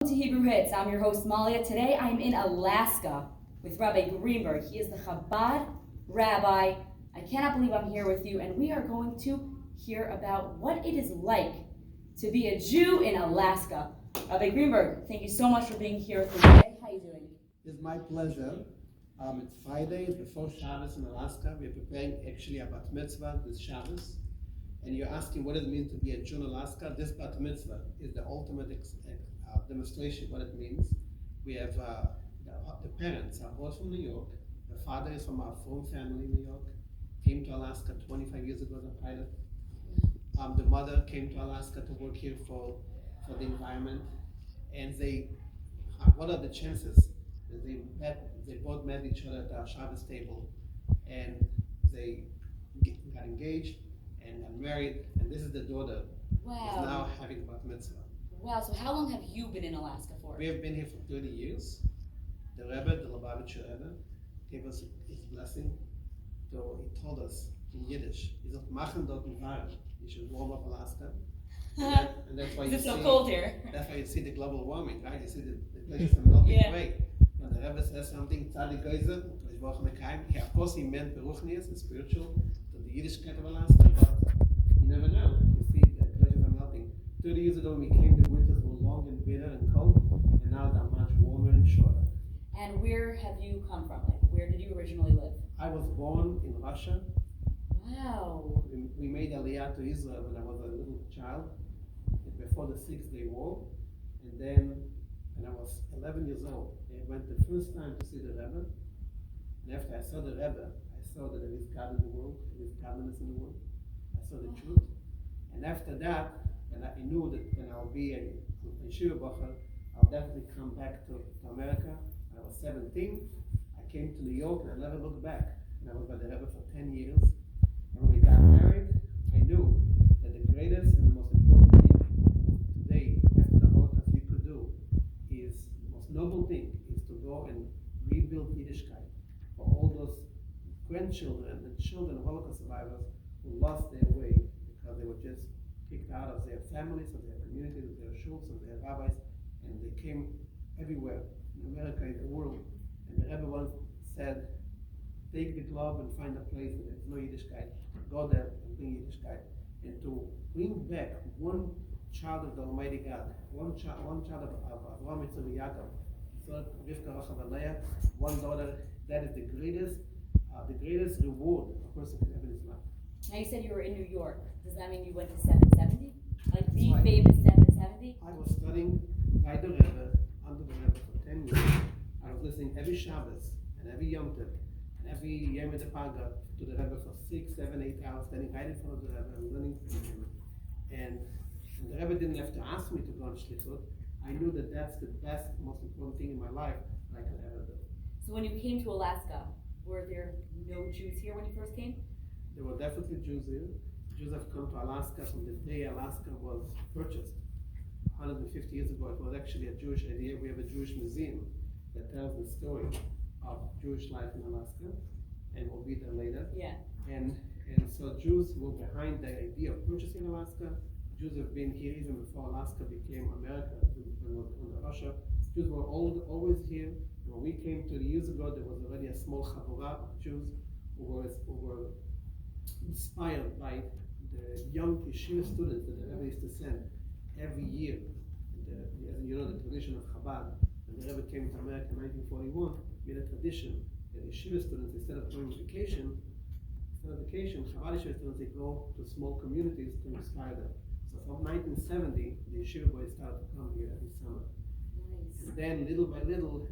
To Hebrew Hits. I'm your host Malia. Today I'm in Alaska with Rabbi Greenberg. He is the Chabad rabbi. I cannot believe I'm here with you, and we are going to hear about what it is like to be a Jew in Alaska. Rabbi Greenberg, thank you so much for being here with me today. How are you doing? It's my pleasure. It's Friday, it's before Shabbos in Alaska. We're preparing actually a bat mitzvah this Shabbos. And you're asking what it means to be a Jew in Alaska. This bat mitzvah is the ultimate demonstration what it means. We have the parents are both from New York. The father is from our full family in New York. Came to Alaska 25 years ago as a pilot. The mother came to Alaska to work here for the environment. And what are the chances that they both met each other at our Shabbos table, and they got engaged and got married, and this is the daughter. Wow. Is now having bat mitzvah. Wow, so how long have you been in Alaska for? We have been here for 30 years. The Rebbe, the Lubavitcher Rebbe, gave us his blessing. So he told us in Yiddish, he said, "Machen dort warm." You should warm up Alaska. And that's why it's so cold here. That's why you see the global warming, right? You see the glaciers are melting away. When the Rebbe says something, Tzadik Geiser, of course he meant Beruchnius and spiritual, to the Yiddishkeit of Alaska, but you never know. You see the glaciers are melting. 30 years ago when we came, the winters were long and bitter and cold, and now they're much warmer and shorter. And where have you come from? Like, where did you originally live? I was born in Russia. Wow. We made Aliyah to Israel when I was a little child, before the 6-Day War, and then when I was 11 years old, I went the first time to see the Rebbe, and after I saw the Rebbe, I saw that there is God in the world, there is godliness in the world. I saw the truth, and after that, and I knew that when I'll be a yeshiva bacher, I'll definitely come back to America. When I was 17, I came to New York and I never looked back. And I was by the Rebbe for 10 years. And when we got married, I knew that the greatest and the most important thing today, after the Holocaust, you could do is, the most noble thing is to go and rebuild Yiddishkeit for all those grandchildren and children of Holocaust survivors who lost their way because they were just kicked out of their families, of their communities, of their shuls, of their rabbis, and they came everywhere in America, in the world. And the Rebbe once said, take the globe and find a place where there's no Yiddishkeit, go there and bring Yiddishkeit. And to bring back one child of the Almighty God, one child of Avraham, Yitzchak, and Yaakov, so Rivka, Rachel, and Leah, one daughter, that is the greatest reward a person can have in his life. Now you said you were in New York. Does that mean you went to 770? Like the Right. famous 770? I was studying by the Rebbe, under the Rebbe for 10 years. I was listening every Shabbos and every Yom Tov and every Yom Paga to the Rebbe for 6, 7, 8 hours, standing right in front of the Rebbe and learning from him. And the Rebbe didn't have to ask me to go on Shlichut. I knew that that's the best, most important thing in my life that I could ever do. So when you came to Alaska, were there no Jews here when you first came? There were definitely Jews here. Jews have come to Alaska from the day Alaska was purchased. 150 years ago, it was actually a Jewish idea. We have a Jewish museum that tells the story of Jewish life in Alaska, and we'll be there later. Yeah. And so Jews were behind the idea of purchasing Alaska. Jews have been here even before Alaska became America, when it was under Russia. Jews were always here. When we came 30 years ago, there was already a small chavurah of Jews who were inspired by the young yeshiva students that the Rebbe used to send every year. As you know, the tradition of Chabad. When the Rebbe came to America in 1941, we had a tradition that yeshiva students, instead of going on vacation, Chabad yeshiva students, they go to small communities to inspire them. So from 1970, the yeshiva boys started to come here every summer. Nice. And then little by little,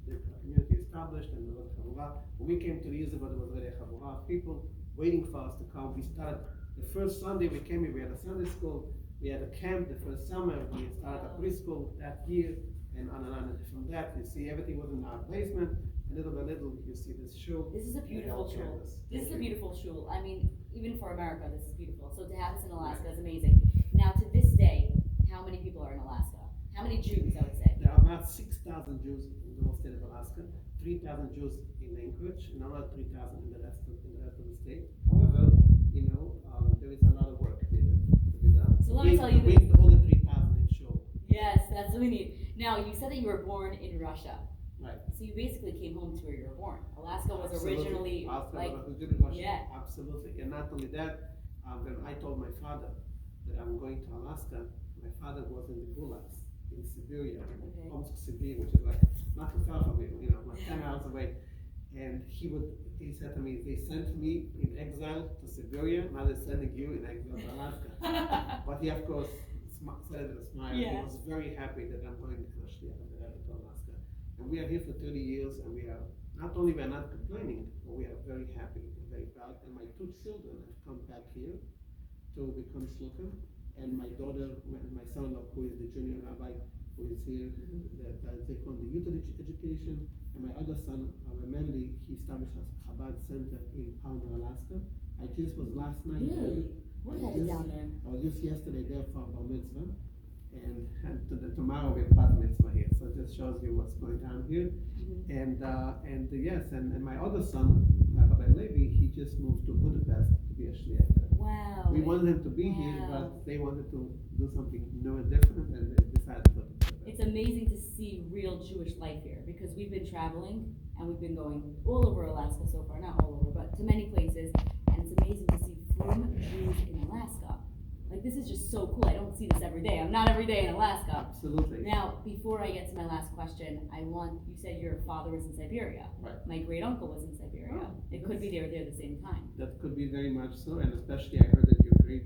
the community established and there was Chaburah. When we came 2 years ago, there was already a Chaburah of people waiting for us to come. We started, the first Sunday we came here, we had a Sunday school, we had a camp the first summer, we started a preschool that year, and on and on. And from that, you see everything was in our basement, and little by little, you see this shul. This is a beautiful shul. This is a beautiful shul. I mean, even for America, this is beautiful. So to have this in Alaska is amazing. Now, to this day, how many people are in Alaska? How many Jews, I would say? There are about 6,000 Jews in the whole state of Alaska, 3,000 Jews in Anchorage, and another 3,000 in the rest of the state. However, there is a lot of work needed to be done. So let me tell you this. All the 3,000 in show. Yes, that's what we need. Now, you said that you were born in Russia. Right. So you basically came home to where you were born. Alaska was Absolutely. originally Alaska like, was originally Russia. yeah. Absolutely. And not only that, when I told my father that I'm going to Alaska, my father was in the gulags in Siberia, Okay. Omsk, Siberia, which is like not too far from here, like 10 hours away. And he said to me, they sent me in exile to Siberia, now they're sending you in exile to Alaska. But he, of course, said it with a smile. Yeah. He was very happy that I'm going to Alaska. And we are here for 30 years, and we are not only we're not complaining, but we are very happy and very proud. And my two children have come back here to become shluchim. And my daughter, my son-in-law, who is the junior rabbi, who is here, that they call the youth education. And my other son, Mendy, he established a chabad center in Palmer, Alaska. I just was last night. Really? What is down there? I was just yesterday there for bar mitzvah, and tomorrow we have bat mitzvah here. So it just shows you what's going on here. And yes, and my other son, Rabbi Levi, he just moved to Budapest to be a shliach. Wow. We wanted him to be here, but they wanted to do something new and different, and they decided to go to Budapest. It's amazing to see real Jewish life here because we've been traveling and we've been going all over Alaska so far, not all over, but to many places, and it's amazing to see frum Jews in Alaska. Like, this is just so cool. I don't see this every day. I'm not every day in Alaska. Absolutely. Now, before I get to my last question, you said your father was in Siberia. Right. My great uncle was in Siberia. Oh, it could be they were there at the same time. That could be very much so, and especially I heard that your great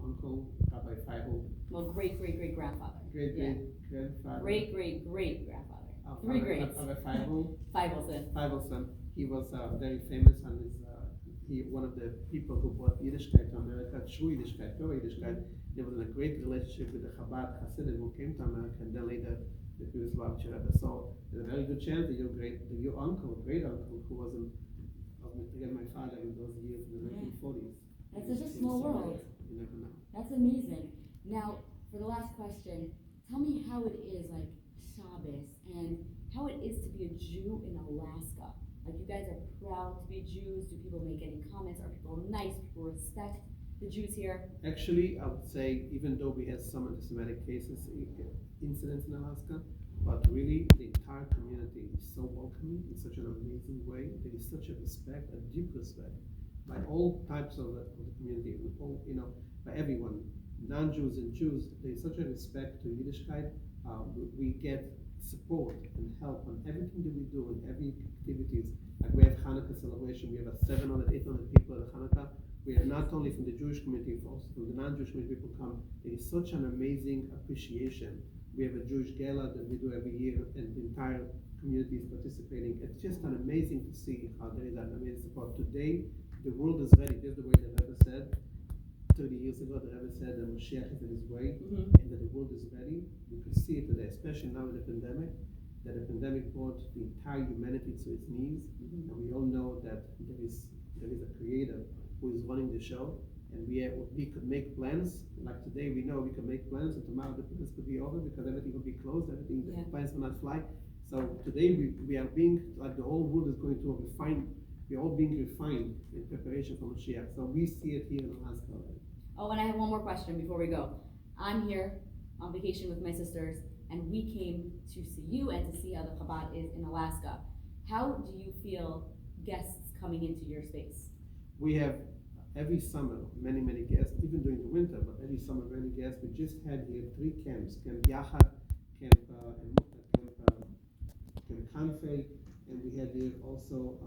uncle, Rabbi Feigl. Well, great grandfather. Great grandfather. Great grandfather. Three greats. Rabbi Feigl. Feigelson. He was very famous on his. One of the people who brought Yiddishkeit to America, true Yiddishkeit, pure Yiddishkeit. He was in a great relationship with the Chabad Hasidim who came to America, and then later the previous Lubavitcher Rebbe. So there's a very good chance that your great uncle, who was again my father in those years in the 1940s. That's such a small world. You never know. That's amazing. Now, for the last question, tell me how it is like Shabbos and how it is to be a Jew in Alaska. Like, you guys are proud to be Jews. Do people make any comments? Are people nice? People respect the Jews here? Actually, I would say, even though we have some anti-Semitic cases, incidents in Alaska, but really the entire community is so welcoming in such an amazing way. There is such a respect, a deep respect, by all types of the community, by everyone, non-Jews and Jews. There is such a respect to Yiddishkeit. We get support and help on everything that we do and every activities. Like, we have Hanukkah celebration, we have 700, 800 people at Hanukkah. We have not only from the Jewish community, but also from the non-Jewish community people come. There is such an amazing appreciation. We have a Jewish gala that we do every year, and the entire community is participating. It's just amazing to see how there is an amazing support. Today, the world is ready. Just the way the Rebbe said 30 years ago, the Rebbe said that Mashiach is on his way, and that the world is ready. We could see it today, especially now with the pandemic, that the pandemic brought the entire humanity to its knees, and we all know that there is a creator who is running the show, and we could make plans. Like today, we know we can make plans, and tomorrow the plans could be over because everything will be closed, the plans will not fly. So today we are being, like the whole world is going to refine, we're all being refined in preparation for Mashiach. So we see it here in Alaska already. Oh, and I have one more question before we go. I'm here on vacation with my sisters, and we came to see you and to see how the Chabad is in Alaska. How do you feel guests coming into your space? We have every summer many guests, even during the winter, but every summer many guests. We just had here 3 camps, Camp Yachad, Camp Kanfei, and we had here also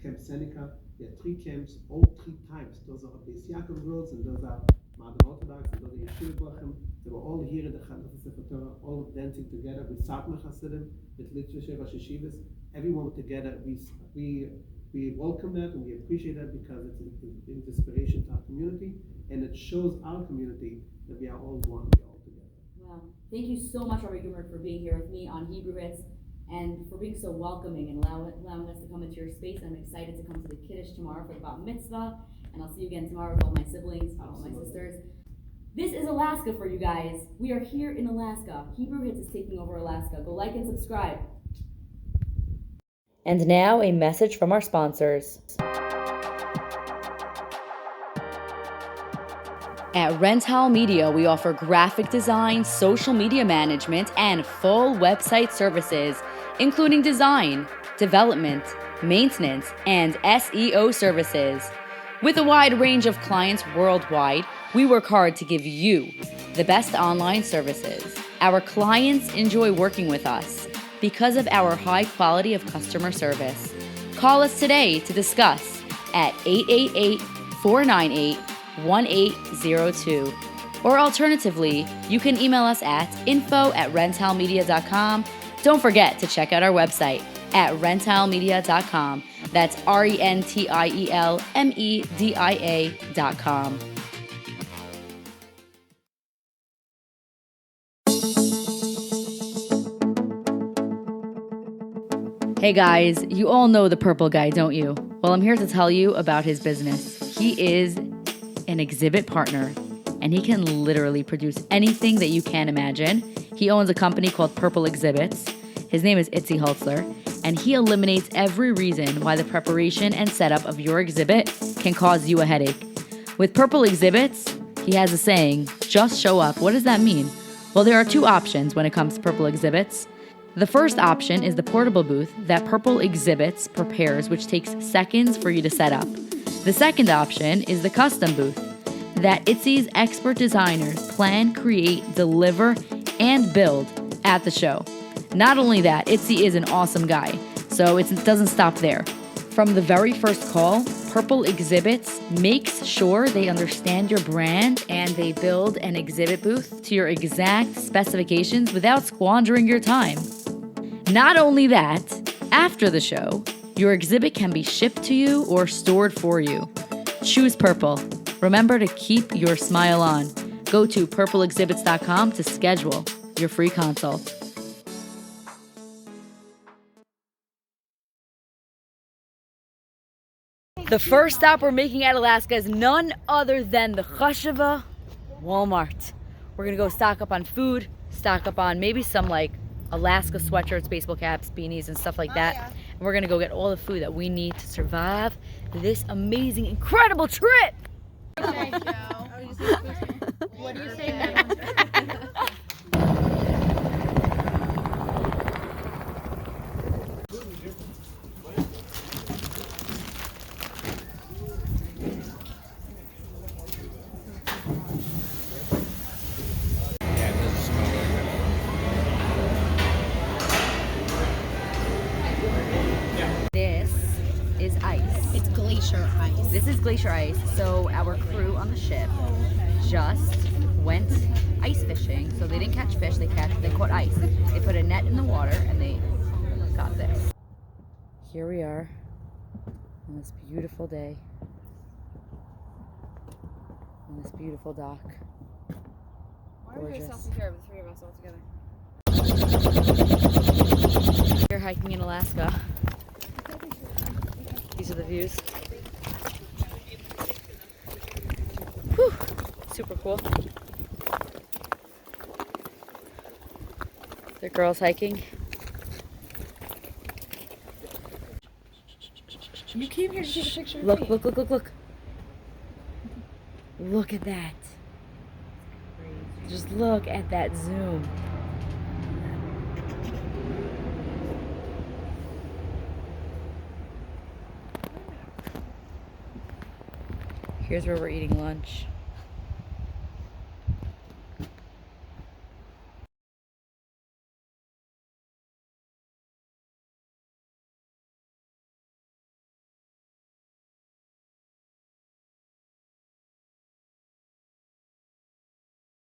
Camp Seneca. We had 3 camps, all 3 types. Those are Beis Yaakov girls, and those are Modern Orthodox, and those are Yeshiva Bochum. They were all here in the Chazal Sefer Torah, all dancing together with Satmar Hasidim, with Litvish Yeshivas. Everyone together. We welcome that and we appreciate that because it's an inspiration to our community, and it shows our community that we are all one, we are all together. Wow. Thank you so much, Rabbi Greenberg, for being here with me on Hebrew Hits and for being so welcoming and allowing us to come into your space. I'm excited to come to the Kiddush tomorrow for the Bat Mitzvah, and I'll see you again tomorrow with all my siblings, all my sisters. This is Alaska for you guys. We are here in Alaska. Hebrew Hits is taking over Alaska. Go like and subscribe. And now a message from our sponsors. At Rental Media, we offer graphic design, social media management, and full website services, including design, development, maintenance, and SEO services. With a wide range of clients worldwide, we work hard to give you the best online services. Our clients enjoy working with us because of our high quality of customer service. Call us today to discuss at 888-498-1802. Or alternatively, you can email us at info@rentalmedia.com. Don't forget to check out our website at rentalmedia.com. That's RENTIELMEDIA.com. Hey guys, you all know the purple guy, don't you? Well, I'm here to tell you about his business. He is an exhibit partner, and he can literally produce anything that you can imagine. He owns a company called Purple Exhibits. His name is Itzi Holtzler, and he eliminates every reason why the preparation and setup of your exhibit can cause you a headache. With Purple Exhibits, he has a saying, just show up. What does that mean? Well, there are two options when it comes to Purple Exhibits. The first option is the portable booth that Purple Exhibits prepares, which takes seconds for you to set up. The second option is the custom booth that Itzi's expert designers plan, create, deliver, and build at the show. Not only that, Itzi is an awesome guy, so it doesn't stop there. From the very first call, Purple Exhibits makes sure they understand your brand and they build an exhibit booth to your exact specifications without squandering your time. Not only that, after the show, your exhibit can be shipped to you or stored for you. Choose Purple. Remember to keep your smile on. Go to purpleexhibits.com to schedule your free consult. The first stop we're making at Alaska is none other than the Chasheva Walmart. We're gonna go stock up on food, stock up on maybe some like Alaska sweatshirts, baseball caps, beanies, and stuff like that. And we're gonna go get all the food that we need to survive this amazing, incredible trip. Thank you. What do you say now? This is ice. It's glacier ice. This is glacier ice. So our crew on the ship just went ice fishing. So they didn't catch fish, they caught ice. They put a net in the water and they got this. Here we are on this beautiful day. On this beautiful dock. Why are we Gorgeous. selfie here, the three of us all together? We're hiking in Alaska. These are the views. Whew, super cool. The girls hiking. You came here to take a picture of Look, me. look, look, look, look. Look at that. Just look at that zoom. Here's where we're eating lunch.